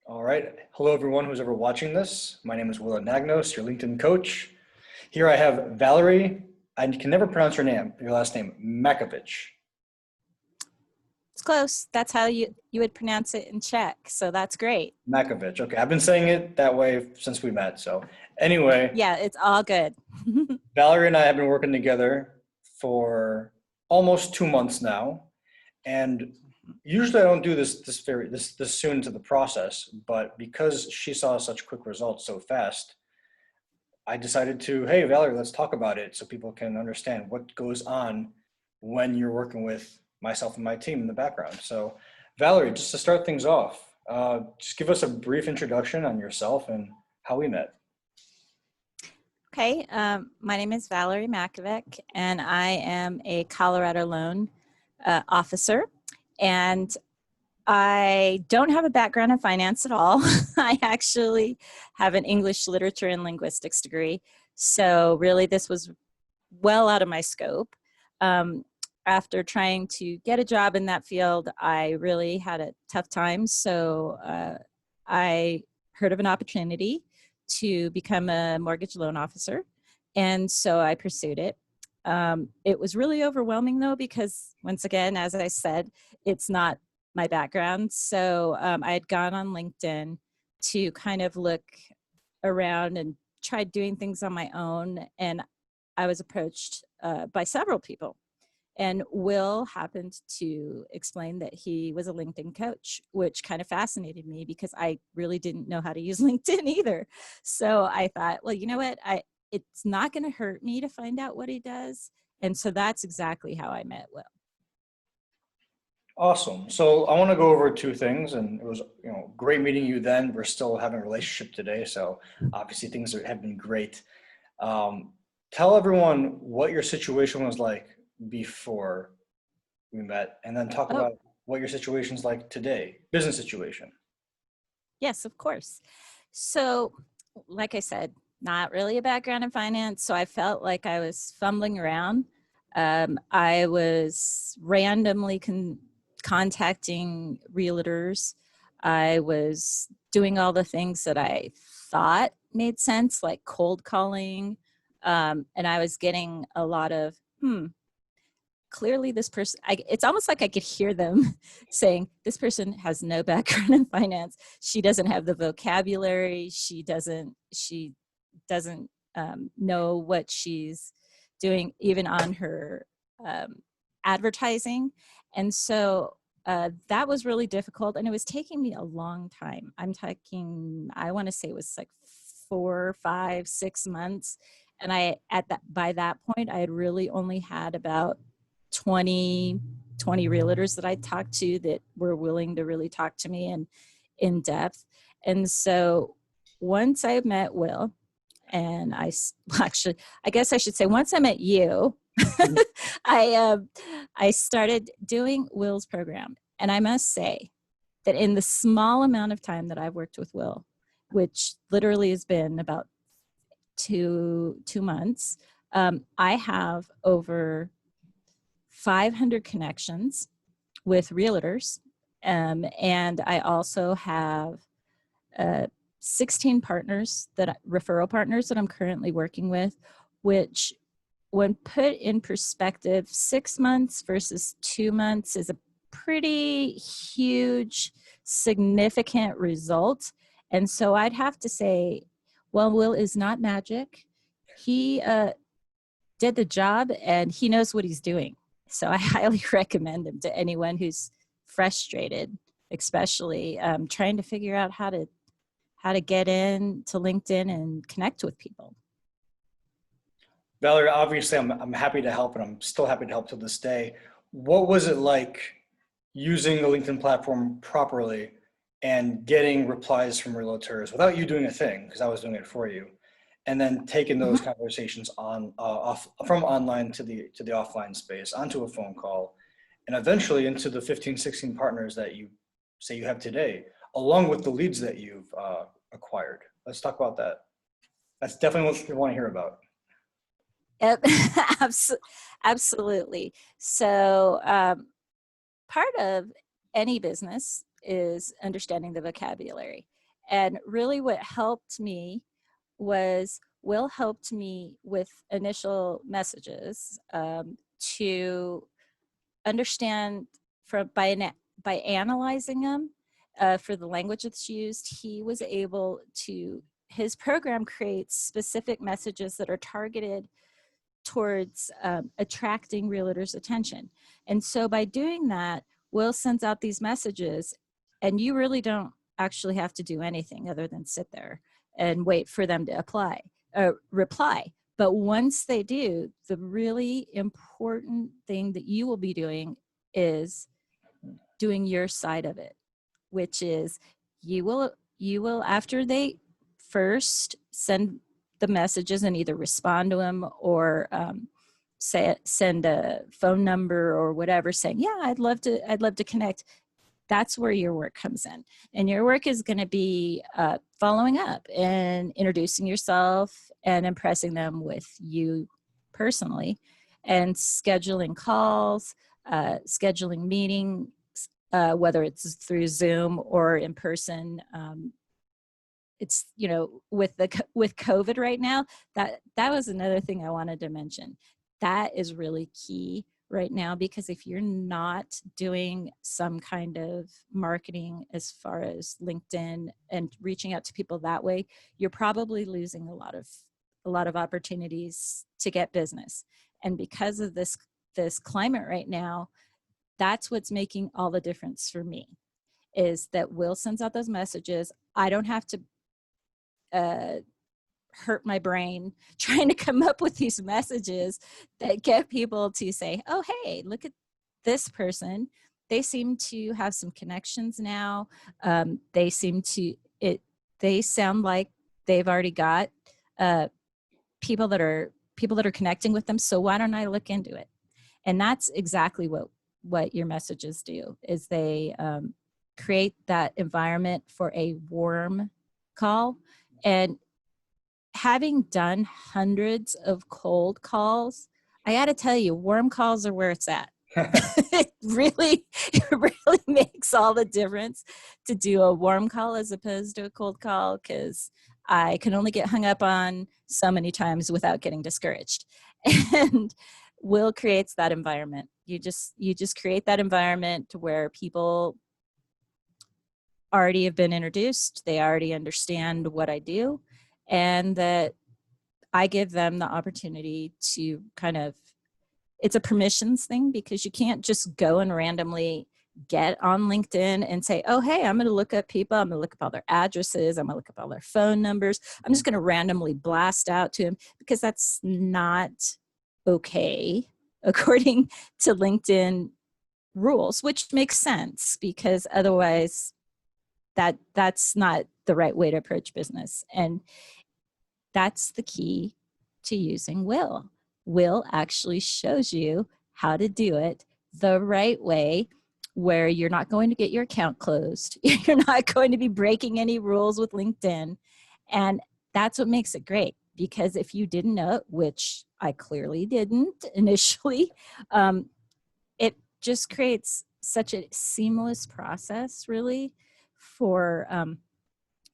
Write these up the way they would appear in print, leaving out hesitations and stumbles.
All right. Hello, everyone who's ever watching this. My name is Willa Nagnos, your LinkedIn coach. Here I have Valerie. I can never pronounce your last name, Makovich. It's close. That's how you would pronounce it in Czech. So that's great. Makovich. Okay, I've been saying it that way since we met. So anyway, Yeah, it's all good. Valerie and I have been working together for almost 2 months now. And usually I don't do this soon into the process, but because she saw such quick results so fast, I decided to, hey, Valerie, let's talk about it so people can understand what goes on when you're working with myself and my team in the background. So, Valerie, just to start things off, just give us a brief introduction on yourself and how we met. Okay, my name is Valerie Makovic, and I am a Colorado loan officer. And I don't have a background in finance at all. I actually have an English literature and linguistics degree. So really this was well out of my scope. After trying to get a job in that field, I really had a tough time. So I heard of an opportunity to become a mortgage loan officer. And so I pursued it. It was really overwhelming though, because once again, as I said, it's not my background. So I had gone on LinkedIn to kind of look around and tried doing things on my own. And I was approached by several people. And Will happened to explain that he was a LinkedIn coach, which kind of fascinated me because I really didn't know how to use LinkedIn either. So I thought, well, you know what? It's not going to hurt me to find out what he does. And so that's exactly how I met Will. Awesome. So I want to go over two things, and it was great meeting you then. We're still having a relationship today, so obviously things have been great. Tell everyone what your situation was like before we met, and then talk about what your situation's like today, business situation. Yes, of course. So, like I said, not really a background in finance, so I felt like I was fumbling around. I was randomly contacting realtors. I was doing all the things that I thought made sense, like cold calling, and I was getting a lot of, clearly this person, it's almost like I could hear them saying, this person has no background in finance. She doesn't have the vocabulary. She doesn't know what she's doing, even on her advertising. And so that was really difficult. And it was taking me a long time. I want to say it was like 4, 5, 6 months. And by that point, I had really only had about 20 realtors that I talked to that were willing to really talk to me and in depth. And so once I met Will, and I guess I should say once I met you, I started doing Will's program. And I must say that in the small amount of time that I've worked with Will, which literally has been about two months, I have over 500 connections with realtors. And I also have 16 referral partners that I'm currently working with, which when put in perspective, 6 months versus 2 months is a pretty huge, significant result. And so I'd have to say, well, Will is not magic. He did the job and he knows what he's doing. So I highly recommend him to anyone who's frustrated, especially trying to figure out how to get in to LinkedIn and connect with people. Valerie, obviously I'm happy to help, and I'm still happy to help to this day. What was it like using the LinkedIn platform properly and getting replies from realtors without you doing a thing, because I was doing it for you, and then taking those conversations from online to the offline space, onto a phone call, and eventually into the 15, 16 partners that you say you have today, along with the leads that you've acquired. Let's talk about that. That's definitely what we want to hear about. Absolutely. So part of any business is understanding the vocabulary. And really what helped me was Will helped me with initial messages to understand by analyzing them for the language that's used. He was able to, his program creates specific messages that are targeted towards attracting realtors' attention. And so by doing that, Will sends out these messages, and you really don't actually have to do anything other than sit there and wait for them to reply. But once they do, the really important thing that you will be doing is doing your side of it, which is you will after they first send the messages and either respond to them or send a phone number or whatever saying, yeah, I'd love to connect. That's where your work comes in. And your work is going to be following up and introducing yourself and impressing them with you personally, and scheduling calls, scheduling meetings, whether it's through Zoom or in person. It's, you know, with COVID right now, that was another thing I wanted to mention. That is really key right now, because if you're not doing some kind of marketing as far as LinkedIn and reaching out to people that way, you're probably losing a lot of opportunities to get business. And because of this climate right now, that's what's making all the difference for me, is that Will sends out those messages. I don't have to hurt my brain trying to come up with these messages that get people to say, oh, hey, look at this person. They seem to have some connections now. They sound like they've already got people that are connecting with them. So why don't I look into it? And that's exactly what your messages do, is they create that environment for a warm call. And having done hundreds of cold calls, I got to tell you, warm calls are where it's at. it really makes all the difference to do a warm call as opposed to a cold call, because I can only get hung up on so many times without getting discouraged. And Will creates that environment. You just create that environment to where people already have been introduced. They already understand what I do, and that I give them the opportunity to kind of, it's a permissions thing, because you can't just go and randomly get on LinkedIn and say, oh, hey, I'm going to look up people. I'm going to look up all their addresses. I'm going to look up all their phone numbers. I'm just going to randomly blast out to them, because that's not okay according to LinkedIn rules, which makes sense, because otherwise that's not the right way to approach business. And that's the key to using Will. Will actually shows you how to do it the right way, where you're not going to get your account closed. You're not going to be breaking any rules with LinkedIn. And that's what makes it great, because if you didn't know it, which I clearly didn't initially, it just creates such a seamless process, really, for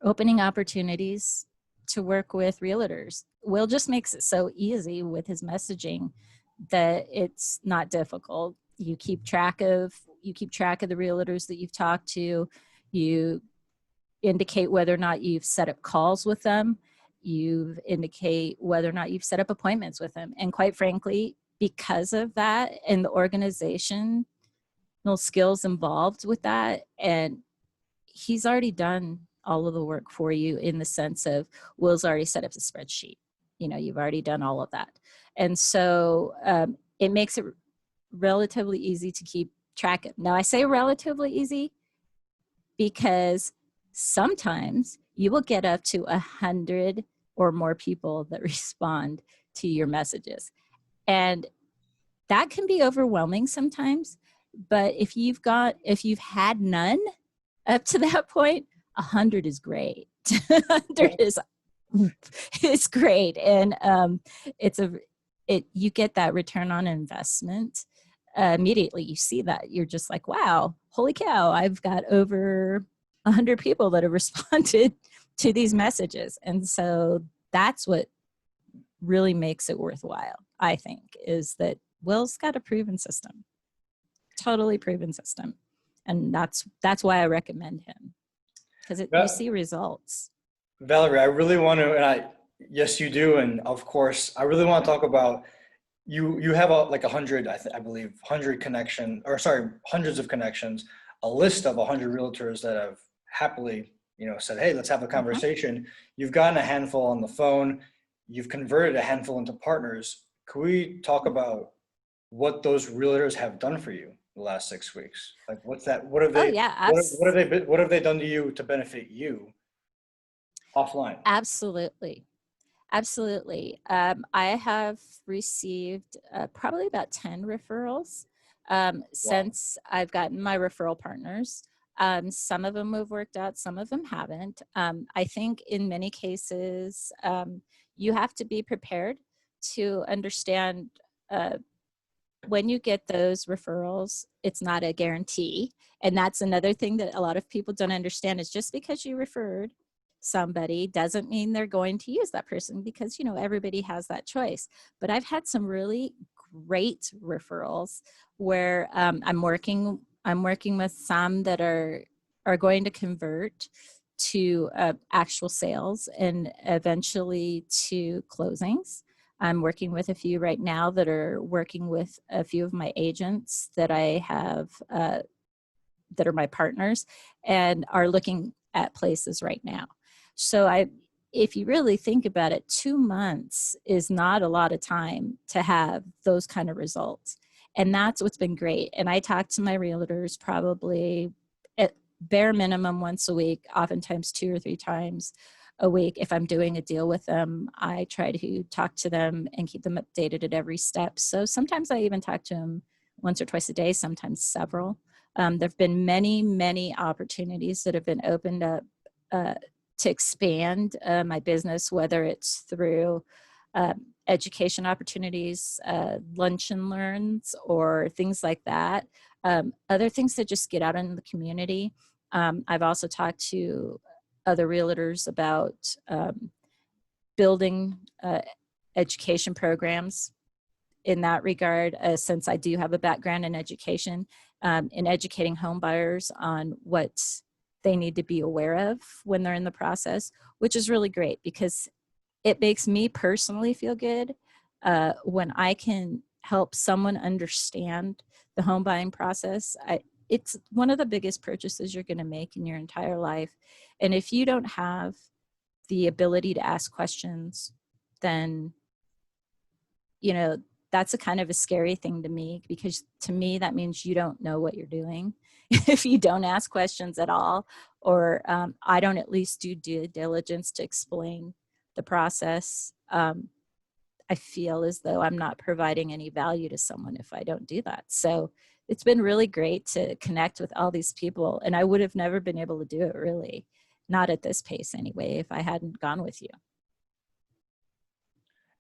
opening opportunities to work with realtors. Will just makes it so easy with his messaging that it's not difficult. You keep track of the realtors that you've talked to. You indicate whether or not you've set up calls with them. You indicate whether or not you've set up appointments with them. And quite frankly, because of that and the organizational skills involved with that, and he's already done all of the work for you, in the sense of Will's already set up the spreadsheet. You know, you've already done all of that. And so it makes it relatively easy to keep track of. Now, I say relatively easy because sometimes you will get up to 100 or more people that respond to your messages. And that can be overwhelming sometimes. But if you've had none up to that point, 100 is great. 100 is great. And you get that return on investment immediately. You see that, you're just like, wow, holy cow, I've got over 100 people that have responded to these messages. And so that's what really makes it worthwhile, I think, is that Will's got a proven system, totally proven system. And that's why I recommend him, because you see results. Valerie, I really want to, and yes, you do. And of course, I really want to talk about you have like 100, I believe 100 hundreds of connections, a list of 100 realtors that have happily, said, hey, let's have a conversation. You've gotten a handful on the phone. You've converted a handful into partners. Could we talk about what those realtors have done for you the last 6 weeks? Like, what's that? What have they? Yeah, what have they done to you to benefit you offline? absolutely. Absolutely. I have received probably about 10 referrals since I've gotten my referral partners. Some of them have worked out, some of them haven't. I think in many cases, you have to be prepared to understand when you get those referrals, it's not a guarantee. And that's another thing that a lot of people don't understand, is just because you referred somebody doesn't mean they're going to use that person, because everybody has that choice. But I've had some really great referrals where I'm working with some that are going to convert to actual sales and eventually to closings. I'm working with a few right now that are working with a few of my agents that I have that are my partners and are looking at places right now. So if you really think about it, 2 months is not a lot of time to have those kind of results. And that's what's been great. And I talk to my realtors probably at bare minimum once a week, oftentimes 2 or 3 times a week. If I'm doing a deal with them, I try to talk to them and keep them updated at every step. So sometimes I even talk to them once or twice a day, sometimes several. There have been many, many opportunities that have been opened up to expand my business, whether it's through education opportunities, lunch and learns, or things like that. Other things that just get out in the community. I've also talked to other realtors about building education programs in that regard, since I do have a background in education, in educating home buyers on what they need to be aware of when they're in the process, which is really great because it makes me personally feel good when I can help someone understand the home buying process. It's one of the biggest purchases you're going to make in your entire life. And if you don't have the ability to ask questions, then, that's a kind of a scary thing to me, because to me, that means you don't know what you're doing. If you don't ask questions at all, or I don't at least do due diligence to explain the process, I feel as though I'm not providing any value to someone if I don't do that. So it's been really great to connect with all these people. And I would have never been able to do it, really, not at this pace anyway, if I hadn't gone with you.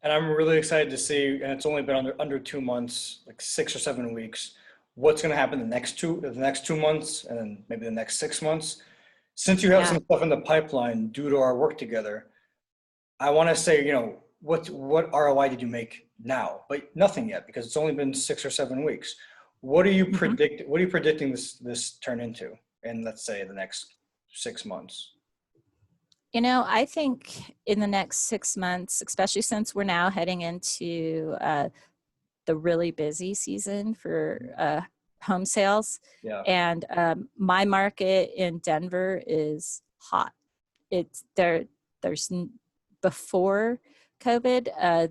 And I'm really excited to see, and it's only been under 2 months, like 6 or 7 weeks, what's going to happen the next 2 months, and then maybe the next 6 months. Since you have some stuff in the pipeline due to our work together, I want to say, what ROI did you make now? But nothing yet, because it's only been 6 or 7 weeks. What are you What are you predicting this turn into in, let's say, the next 6 months? I think in the next 6 months, especially since we're now heading into the really busy season for home sales, and my market in Denver is hot. It's there. There's before COVID,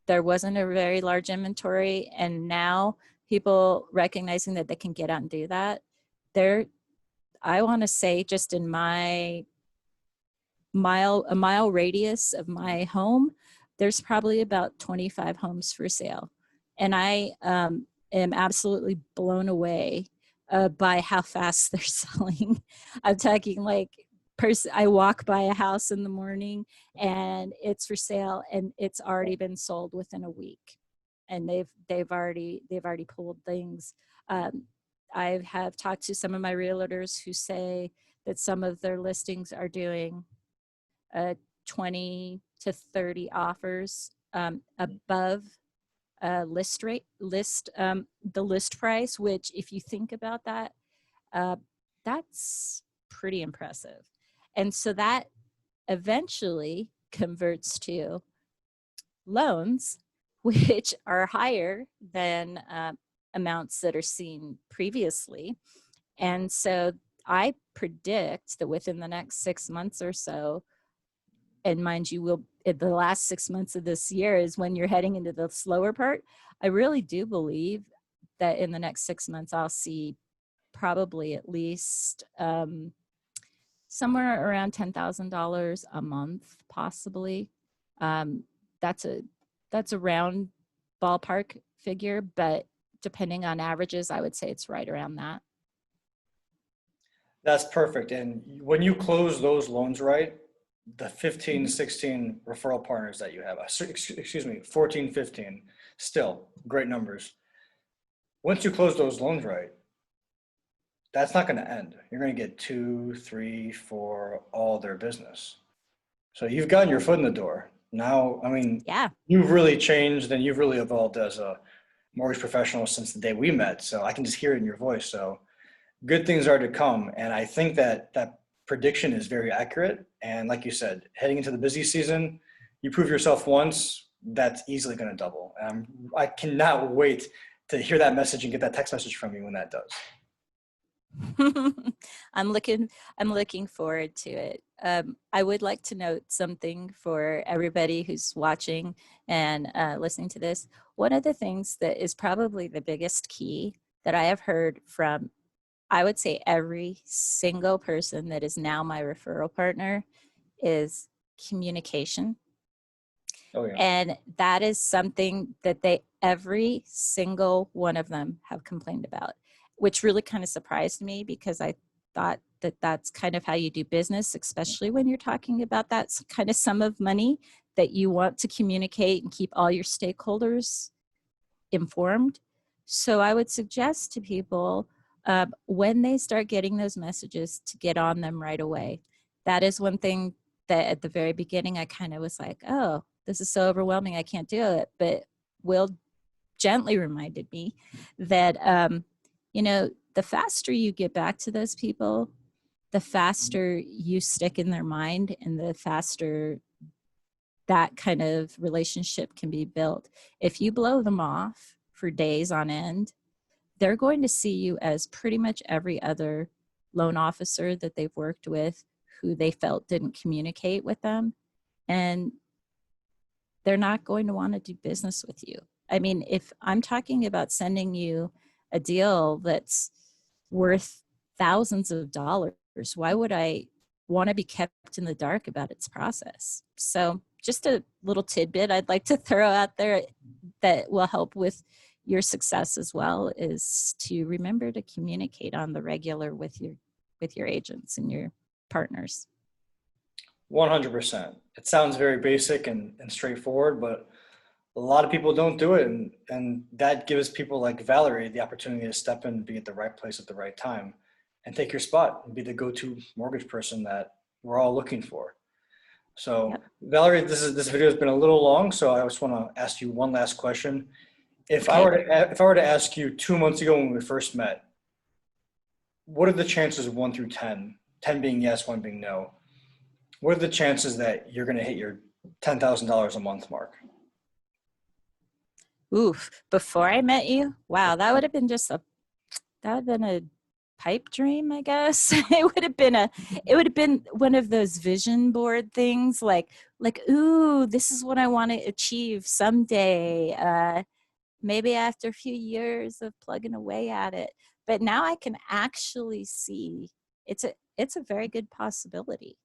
there wasn't a very large inventory, and now people recognizing that they can get out and do that. I want to say, just in a mile radius of my home, there's probably about 25 homes for sale. And I am absolutely blown away by how fast they're selling. I'm talking like I walk by a house in the morning and it's for sale and it's already been sold within a week. And they've already pulled things. I have talked to some of my realtors who say that some of their listings are doing 20 to 30 offers above the list price, which if you think about that, that's pretty impressive. And so that eventually converts to loans, which are higher than amounts that are seen previously. And so I predict that within the next 6 months or so, and mind you, the last 6 months of this year is when you're heading into the slower part. I really do believe that in the next 6 months, I'll see probably at least somewhere around $10,000 a month, possibly. That's a round ballpark figure, but depending on averages, I would say it's right around that. That's perfect. And when you close those loans right, the 15, 16 referral partners that you have, excuse me, 14, 15, still great numbers. Once you close those loans right, that's not going to end. You're going to get 2, 3, 4, all their business. So you've gotten your foot in the door. Now, I mean, Yeah. You've really changed and you've really evolved as a mortgage professional since the day we met. So I can just hear it in your voice. So good things are to come. And I think that that prediction is very accurate. And like you said, heading into the busy season, you prove yourself once, that's easily going to double. And I cannot wait to hear that message and get that text message from you when that does. I'm looking forward to it. I would like to note something for everybody who's watching and listening to this. One of the things that is probably the biggest key that I have heard from, I would say, every single person that is now my referral partner is communication. Oh, yeah. And that is something that every single one of them have complained about, which really kind of surprised me because I thought that that's kind of how you do business, especially when you're talking about that kind of sum of money that you want to communicate and keep all your stakeholders informed. So I would suggest to people when they start getting those messages to get on them right away. That is one thing that at the very beginning I kind of was like, oh, this is so overwhelming, I can't do it. But Will gently reminded me that, the faster you get back to those people, the faster you stick in their mind and the faster that kind of relationship can be built. If you blow them off for days on end, they're going to see you as pretty much every other loan officer that they've worked with who they felt didn't communicate with them. And they're not going to want to do business with you. I mean, if I'm talking about sending you a deal that's worth thousands of dollars, why would I want to be kept in the dark about its process? So just a little tidbit I'd like to throw out there that will help with your success as well is to remember to communicate on the regular with your agents and your partners. 100%. It sounds very basic and straightforward, but a lot of people don't do it. And that gives people like Valerie the opportunity to step in and be at the right place at the right time and take your spot and be the go-to mortgage person that we're all looking for. So Yep. Valerie, this video has been a little long, so I just want to ask you one last question. If I were to ask you 2 months ago when we first met, what are the chances of 1 through 10, 10 being yes, 1 being no? What are the chances that you're going to hit your $10,000 a month mark? Oof, before I met you, wow, that would have been a pipe dream, I guess. It would have been one of those vision board things like, ooh, this is what I want to achieve someday. Maybe after a few years of plugging away at it. But now I can actually see it's a very good possibility.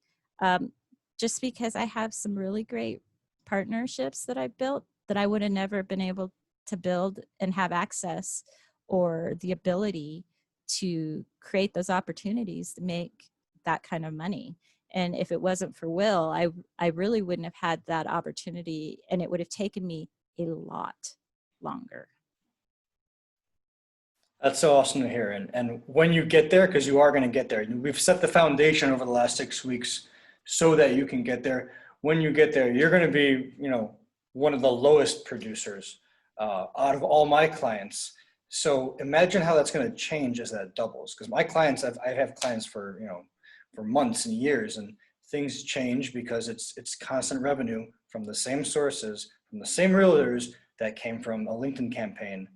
Just because I have some really great partnerships that I built that I would have never been able to build and have access or the ability to create those opportunities to make that kind of money. And if it wasn't for Will, I really wouldn't have had that opportunity, and it would have taken me a lot longer. That's so awesome to hear. And when you get there, because you are going to get there, we've set the foundation over the last 6 weeks so that you can get there. When you get there, you're going to be, one of the lowest producers out of all my clients. So imagine how that's going to change as that doubles. Because my clients, I have clients for, for months and years, and things change because it's constant revenue from the same sources, from the same realtors that came from a LinkedIn campaign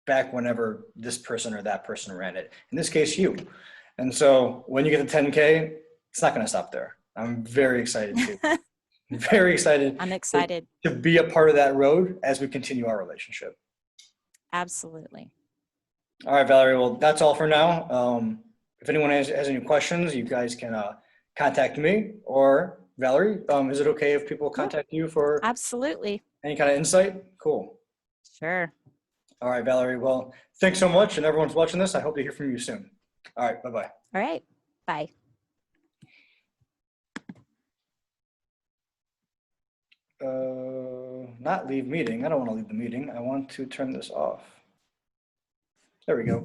back whenever this person or that person ran it. In this case, you. And so when you get to 10K, it's not going to stop there. I'm very excited too. Very excited. I'm excited. To be a part of that road as we continue our relationship. Absolutely. All right, Valerie. Well, that's all for now. If anyone has any questions, you guys can contact me or Valerie. Is it okay if people contact you for Absolutely. any kind of insight? Cool. Sure. All right, Valerie. Well, thanks so much. And everyone's watching this, I hope to hear from you soon. All right. Bye-bye. All right. Bye. Not leave meeting. I don't want to leave the meeting. I want to turn this off. There we go.